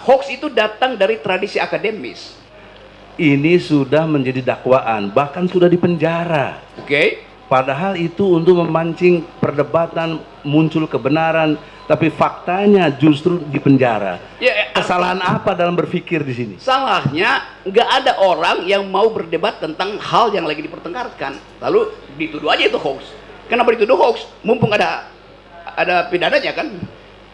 hoax itu datang dari tradisi akademis. Ini sudah menjadi dakwaan, bahkan sudah dipenjara. Oke? Padahal itu untuk memancing perdebatan, muncul kebenaran, tapi faktanya justru dipenjara. Ya, kesalahan apa dalam berpikir di sini? Salahnya nggak ada orang yang mau berdebat tentang hal yang lagi dipertengkarkan, lalu dituduh aja itu hoax. Kenapa dituduh hoax? Mumpung ada pidananya kan?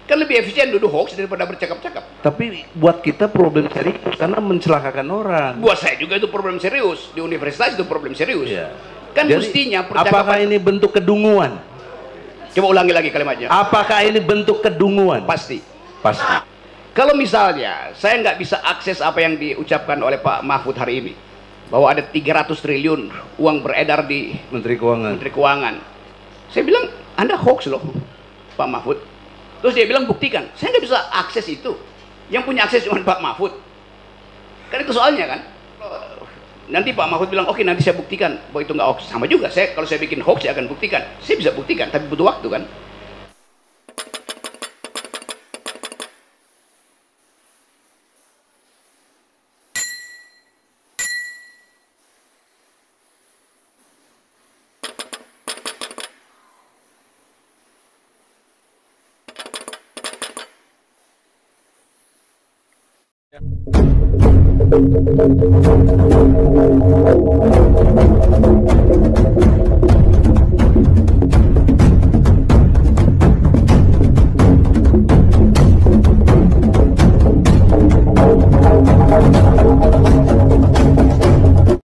Kan lebih efisien duduk hoax daripada bercakap-cakap. Tapi buat kita problem serius karena mencelakakan orang. Buat saya juga itu problem serius. Di universitas itu problem serius. Ya. Kan Jadi, mestinya apakah ini bentuk kedunguan? Coba ulangi lagi kalimatnya. Apakah ini bentuk kedunguan? Pasti. Pasti. Kalau misalnya saya nggak bisa akses apa yang diucapkan oleh Pak Mahfud hari ini, bahwa ada 300 triliun uang beredar di Menteri Keuangan. Saya bilang, Anda hoax loh, Pak Mahfud. Terus dia bilang, buktikan. Saya nggak bisa akses itu. Yang punya akses cuma Pak Mahfud. Kan itu soalnya kan. Nanti Pak Mahfud bilang, oke nanti saya buktikan bahwa itu nggak hoax. Sama juga, kalau saya bikin hoax saya akan buktikan. Saya bisa buktikan, tapi butuh waktu kan.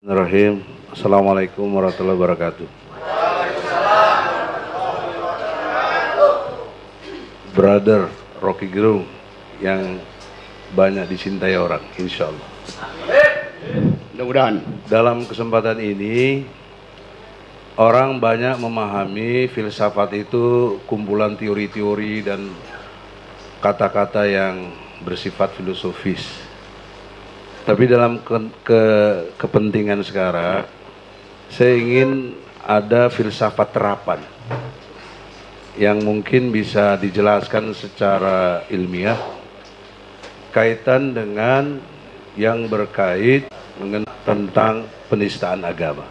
Bismillahirrahmanirrahim. Assalamualaikum warahmatullahi wabarakatuh. Brother Rocky Gerung yang banyak dicintai orang, insya Allah. Mudah-mudahan. Dalam kesempatan ini, orang banyak memahami filsafat itu kumpulan teori-teori dan kata-kata yang bersifat filosofis. Tapi dalam kepentingan sekarang, saya ingin ada filsafat terapan yang mungkin bisa dijelaskan secara ilmiah kaitan dengan yang berkait tentang penistaan agama.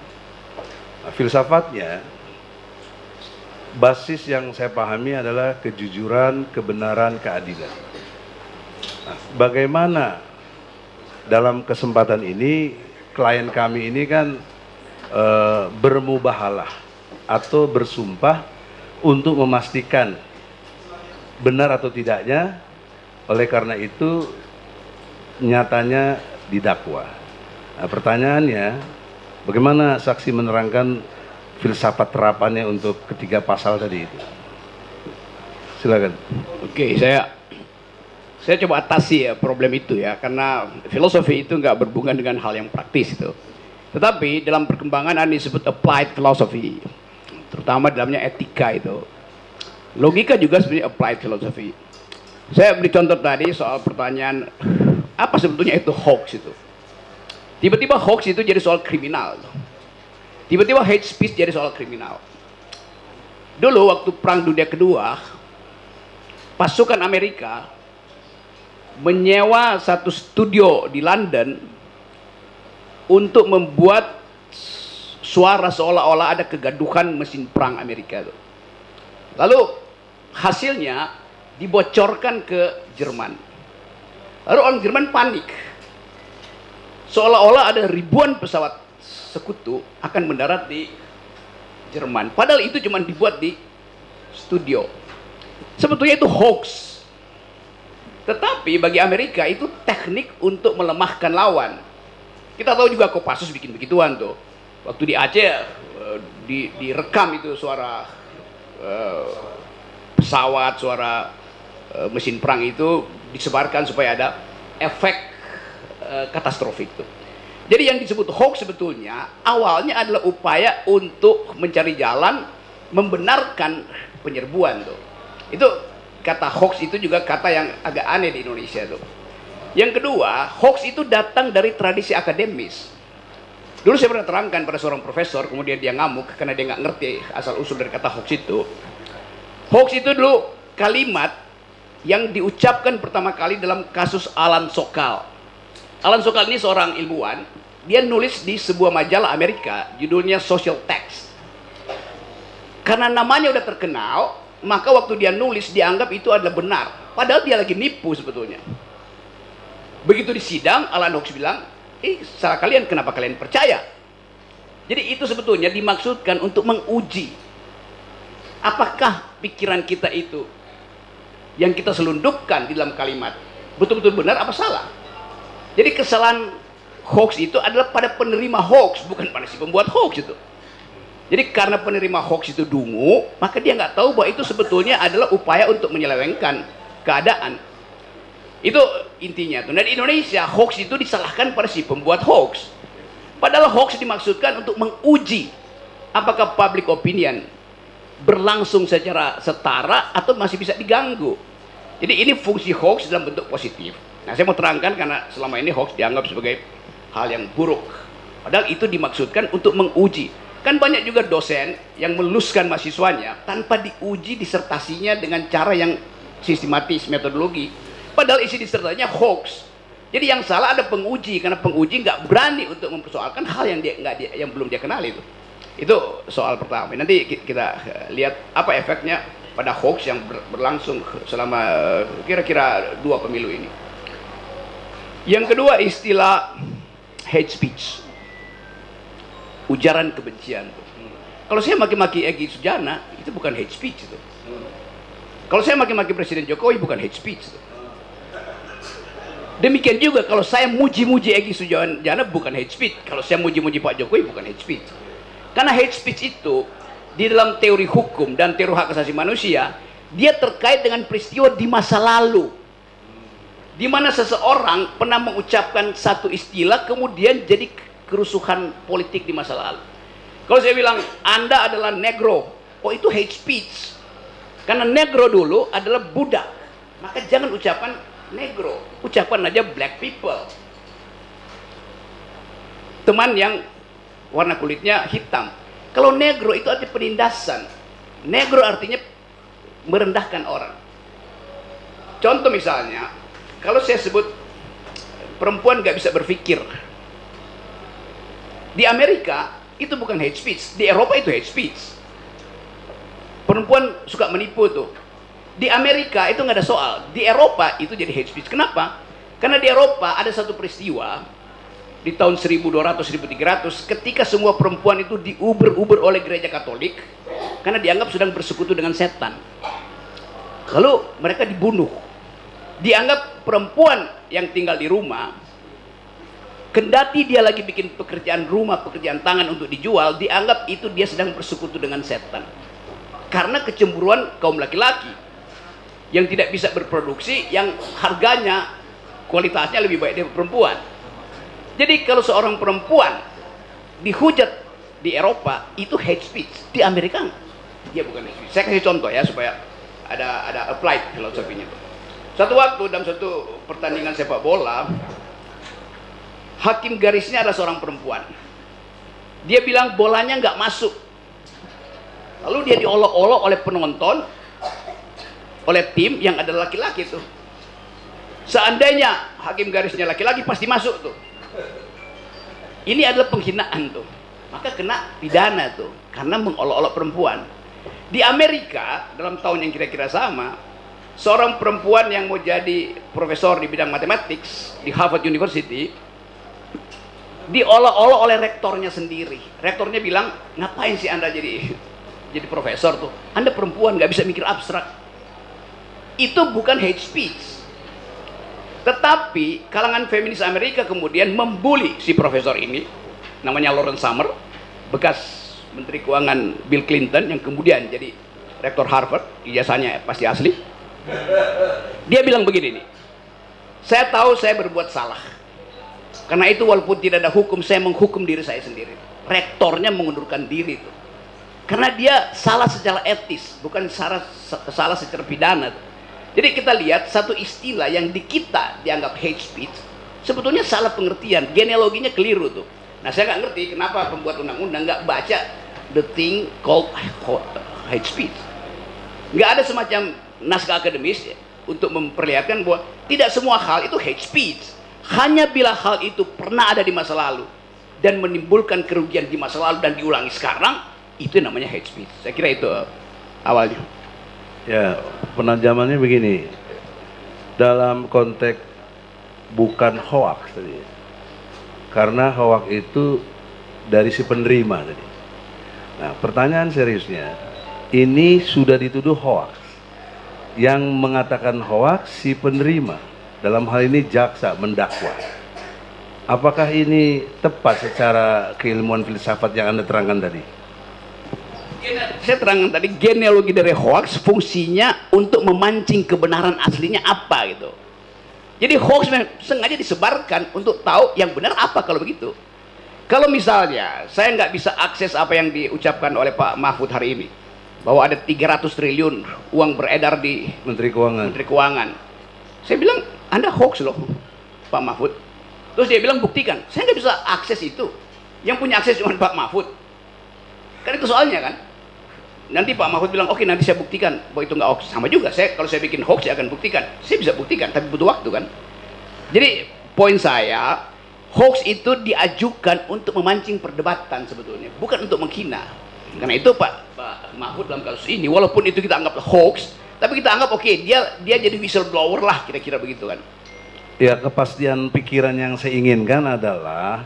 Nah, filsafatnya, basis yang saya pahami adalah kejujuran, kebenaran, keadilan. Nah, bagaimana dalam kesempatan ini klien kami ini kan bermubahalah atau bersumpah untuk memastikan benar atau tidaknya. Oleh karena itu nyatanya didakwa. Nah, pertanyaannya, bagaimana saksi menerangkan filsafat terapannya untuk ketiga pasal tadi itu? Silakan. Oke, saya coba atasi ya problem itu ya, karena filosofi itu nggak berhubungan dengan hal yang praktis itu. Tetapi dalam perkembangan ada disebut applied philosophy, terutama dalamnya etika itu. Logika juga sebenarnya applied philosophy. Saya beri contoh tadi soal pertanyaan apa sebetulnya itu hoax itu. Tiba-tiba hoax itu jadi soal kriminal. Tiba-tiba hate speech jadi soal kriminal. Dulu waktu Perang Dunia Kedua, pasukan Amerika menyewa satu studio di London untuk membuat suara seolah-olah ada kegaduhan mesin perang Amerika itu. Lalu hasilnya dibocorkan ke Jerman. Lalu orang Jerman panik. Seolah-olah ada ribuan pesawat sekutu akan mendarat di Jerman. Padahal itu cuma dibuat di studio. Sebetulnya itu hoax. Tetapi bagi Amerika itu teknik untuk melemahkan lawan. Kita tahu juga Kopassus bikin begituan tuh. Waktu di Aceh direkam itu suara pesawat, suara mesin perang itu disebarkan supaya ada efek katastrofik itu. Jadi yang disebut hoax sebetulnya awalnya adalah upaya untuk mencari jalan membenarkan penyerbuan tuh. Itu kata hoax itu juga kata yang agak aneh di Indonesia tuh. Yang kedua, hoax itu datang dari tradisi akademis. Dulu saya pernah terangkan pada seorang profesor, kemudian dia ngamuk karena dia nggak ngerti asal usul dari kata hoax itu. Hoax itu dulu kalimat yang diucapkan pertama kali dalam kasus Alan Sokal. Alan Sokal ini seorang ilmuwan, dia nulis di sebuah majalah Amerika, judulnya Social Text. Karena namanya udah terkenal, maka waktu dia nulis dianggap itu adalah benar. Padahal dia lagi nipu sebetulnya. Begitu di sidang, Alan Hawks bilang, salah kalian, kenapa kalian percaya? Jadi itu sebetulnya dimaksudkan untuk menguji apakah pikiran kita itu yang kita selundupkan di dalam kalimat betul-betul benar apa salah. Jadi kesalahan hoax itu adalah pada penerima hoax, bukan pada si pembuat hoax itu. Jadi karena penerima hoax itu dungu, maka dia nggak tahu bahwa itu sebetulnya adalah upaya untuk menyelewengkan keadaan. Itu intinya tuh. Dan di Indonesia hoax itu disalahkan pada si pembuat hoax. Padahal hoax dimaksudkan untuk menguji apakah public opinion berlangsung secara setara atau masih bisa diganggu. Jadi ini fungsi hoax dalam bentuk positif. Nah, saya mau terangkan karena selama ini hoax dianggap sebagai hal yang buruk. Padahal itu dimaksudkan untuk menguji. Kan banyak juga dosen yang meluluskan mahasiswanya tanpa diuji disertasinya dengan cara yang sistematis, metodologi. Padahal isi disertasinya hoax. Jadi yang salah ada penguji, karena penguji nggak berani untuk mempersoalkan hal yang yang belum dia kenal itu. Itu soal pertama. Nanti kita lihat apa efeknya pada hoax yang berlangsung selama kira-kira 2 pemilu ini. Yang kedua, istilah hate speech, ujaran kebencian. Kalau saya maki-maki Egy Sujana, itu bukan hate speech itu. Kalau saya maki-maki Presiden Jokowi, bukan hate speech itu. Demikian juga kalau saya muji-muji Egy Sujana, bukan hate speech. Kalau saya muji-muji Pak Jokowi, bukan hate speech. Karena hate speech itu di dalam teori hukum dan teori hak asasi manusia, dia terkait dengan peristiwa di masa lalu, di mana seseorang pernah mengucapkan satu istilah kemudian jadi kerusuhan politik di masa lalu. Kalau saya bilang Anda adalah negro, oh itu hate speech. Karena negro dulu adalah budak, maka jangan ucapan negro, ucapan aja black people, teman yang warna kulitnya hitam. Kalau negro itu artinya penindasan. Negro artinya merendahkan orang. Contoh misalnya, kalau saya sebut perempuan gak bisa berpikir, di Amerika itu bukan hate speech, di Eropa itu hate speech. Perempuan suka menipu tuh. Di Amerika itu nggak ada soal, di Eropa itu jadi hate speech. Kenapa? Karena di Eropa ada satu peristiwa di tahun 1200-1300 ketika semua perempuan itu diuber-uber oleh gereja Katolik karena dianggap sedang bersekutu dengan setan. Lalu mereka dibunuh. Dianggap perempuan yang tinggal di rumah, kendati dia lagi bikin pekerjaan rumah, pekerjaan tangan untuk dijual, dianggap itu dia sedang bersekutu dengan setan. Karena kecemburuan kaum laki-laki yang tidak bisa berproduksi, yang harganya, kualitasnya lebih baik dari perempuan. Jadi kalau seorang perempuan dihujat di Eropa, itu hate speech. Di Amerika dia bukan hate speech. Saya kasih contoh ya supaya ada applied filosofinya. Satu waktu dalam satu pertandingan sepak bola, hakim garisnya ada seorang perempuan. Dia bilang bolanya nggak masuk. Lalu dia diolok-olok oleh penonton, oleh tim yang ada laki-laki tuh. Seandainya hakim garisnya laki-laki pasti masuk tuh. Ini adalah penghinaan tuh. Maka kena pidana tuh karena mengolok-olok perempuan. Di Amerika dalam tahun yang kira-kira sama, seorang perempuan yang mau jadi profesor di bidang matematik di Harvard University diolok-olok oleh rektornya sendiri. Rektornya bilang, ngapain sih Anda jadi profesor tuh? Anda perempuan nggak bisa mikir abstrak. Itu bukan hate speech. Tetapi kalangan feminis Amerika kemudian membuli si profesor ini, namanya Lawrence Summers, bekas Menteri Keuangan Bill Clinton yang kemudian jadi rektor Harvard, ijazahnya pasti asli. Dia bilang begini nih, saya tahu saya berbuat salah. Karena itu walaupun tidak ada hukum, saya menghukum diri saya sendiri. Rektornya mengundurkan diri itu. Karena dia salah secara etis, bukan salah secara pidana. Jadi kita lihat satu istilah yang di kita dianggap hate speech, sebetulnya salah pengertian, genealoginya keliru tuh. Nah saya nggak ngerti kenapa pembuat undang-undang nggak baca the thing called hate speech. Nggak ada semacam naskah akademis untuk memperlihatkan bahwa tidak semua hal itu hate speech. Hanya bila hal itu pernah ada di masa lalu dan menimbulkan kerugian di masa lalu dan diulangi sekarang, itu namanya hate speech. Saya kira itu awalnya. Ya, penajamannya begini. Dalam konteks bukan hoax tadi. Karena hoax itu dari si penerima tadi. Nah, pertanyaan seriusnya, ini sudah dituduh hoax. Yang mengatakan hoax si penerima. Dalam hal ini jaksa mendakwa. Apakah ini tepat secara keilmuan filsafat yang Anda terangkan tadi? Saya terangkan tadi, genealogi dari hoax fungsinya untuk memancing kebenaran aslinya apa gitu. Jadi hoax sengaja disebarkan untuk tahu yang benar apa kalau begitu. Kalau misalnya saya nggak bisa akses apa yang diucapkan oleh Pak Mahfud hari ini, bahwa ada 300 triliun uang beredar di Menteri Keuangan. Menteri Keuangan. Saya bilang, Anda hoax loh, Pak Mahfud. Terus dia bilang, buktikan. Saya nggak bisa akses itu. Yang punya akses cuma Pak Mahfud. Kan itu soalnya kan. Nanti Pak Mahfud bilang, oke nanti saya buktikan bahwa itu nggak hoax. Sama juga, kalau saya bikin hoax saya akan buktikan. Saya bisa buktikan, tapi butuh waktu kan. Jadi poin saya, hoax itu diajukan untuk memancing perdebatan sebetulnya, bukan untuk menghina. Karena itu Pak Mahfud dalam kasus ini, walaupun itu kita anggap hoax, tapi kita anggap oke, dia jadi whistleblower lah, kira-kira begitu kan. Ya, kepastian pikiran yang saya inginkan adalah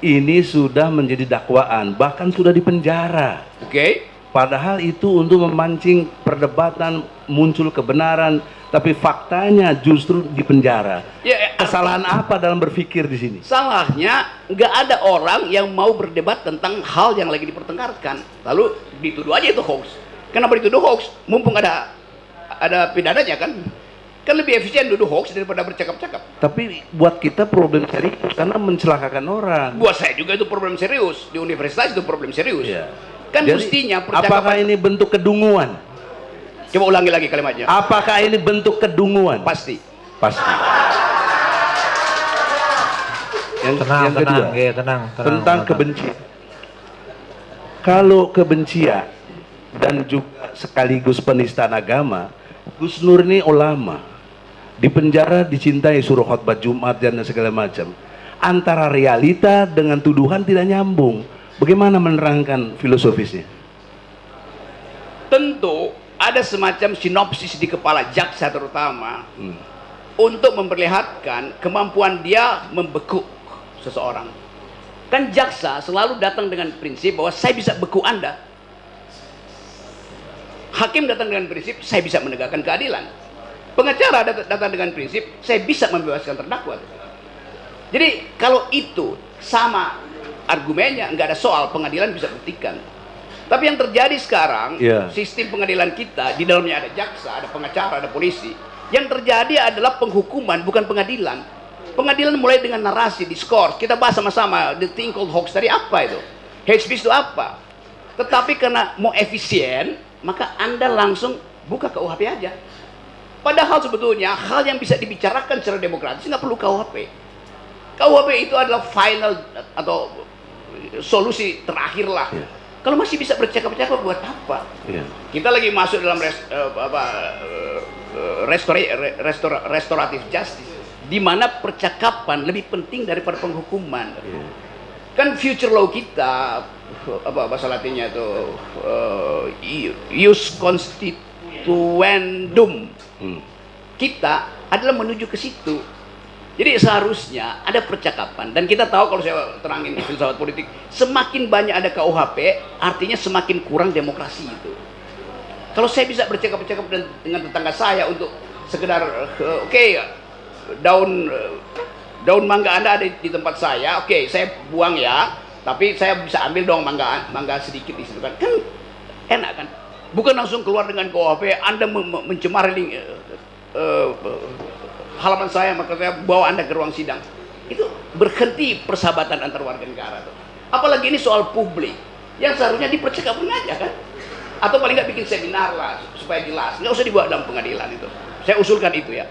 ini sudah menjadi dakwaan, bahkan sudah dipenjara. Oke. Padahal itu untuk memancing perdebatan, muncul kebenaran, tapi faktanya justru dipenjara. Ya, kesalahan apa dalam berpikir di sini? Salahnya nggak ada orang yang mau berdebat tentang hal yang lagi dipertengkarkan, lalu dituduh aja itu hoax. Kenapa dituduh hoax? Mumpung ada pidananya kan? Kan lebih efisien duduk hoax daripada bercakap-cakap. Tapi buat kita problem serius karena mencelakakan orang. Buat saya juga itu problem serius. Di universitas itu problem serius. Ya. Kan Jadi, mestinya percakapan. apakah ini bentuk kedunguan? Coba ulangi lagi kalimatnya. Apakah ini bentuk kedunguan? Pasti. Pasti. Yang kedua, tenang, tentang kebencian. Kalau kebencian dan juga sekaligus penistaan agama, Gus Nur ini ulama, di penjara dicintai, suruh khotbah Jumat dan segala macam. Antara realita dengan tuduhan tidak nyambung. Bagaimana menerangkan filosofisnya? Tentu ada semacam sinopsis di kepala jaksa terutama untuk memperlihatkan kemampuan dia membekuk seseorang. Kan jaksa selalu datang dengan prinsip bahwa saya bisa beku Anda. Hakim datang dengan prinsip saya bisa menegakkan keadilan. Pengacara datang dengan prinsip saya bisa membebaskan terdakwa. Jadi kalau itu sama argumennya, nggak ada soal, pengadilan bisa buktikan. Tapi yang terjadi sekarang, sistem pengadilan kita, di dalamnya ada jaksa, ada pengacara, ada polisi. Yang terjadi adalah penghukuman, bukan pengadilan. Pengadilan mulai dengan narasi, diskors. Kita bahas sama-sama, the thing called hoax tadi apa itu? Hate speech itu apa? Tetapi karena mau efisien, maka Anda langsung buka KUHP aja. Padahal sebetulnya, hal yang bisa dibicarakan secara demokratis nggak perlu KUHP. KUHP itu adalah final atau solusi terakhir lah. Kalau masih bisa bercakap-cakap buat apa? Kita lagi masuk dalam restoratif justice, di mana percakapan lebih penting daripada penghukuman. Kan future law kita, apa bahasa latinnya itu, ius constituendum, kita adalah menuju ke situ. Jadi seharusnya ada percakapan, dan kita tahu kalau saya terangin di filsafat politik, semakin banyak ada KUHP, artinya semakin kurang demokrasi itu. Kalau saya bisa bercakap-cakap dengan tetangga saya untuk sekedar, daun mangga Anda ada di tempat saya, saya buang ya, tapi saya bisa ambil dong mangga sedikit di situ kan enak kan? Bukan langsung keluar dengan KUHP, Anda mencemari halaman saya, maka saya bawa Anda ke ruang sidang. Itu berhenti persahabatan antar warga negara tuh. Apalagi ini soal publik yang seharusnya dipercakapkan aja kan, atau paling nggak bikin seminar lah supaya jelas, nggak usah dibawa dalam pengadilan itu. Saya usulkan itu ya.